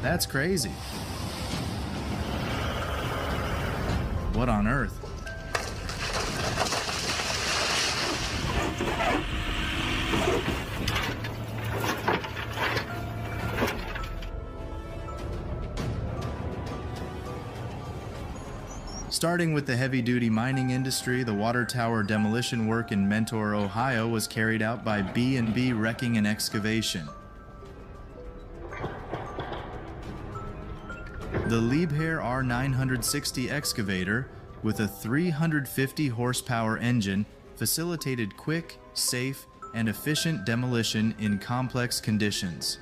That's crazy. What on earth? Starting with the heavy-duty mining industry, the water tower demolition work in Mentor, Ohio was carried out by B&B Wrecking and Excavation. The Liebherr R960 excavator, with a 350 horsepower engine, facilitated quick, safe, and efficient demolition in complex conditions.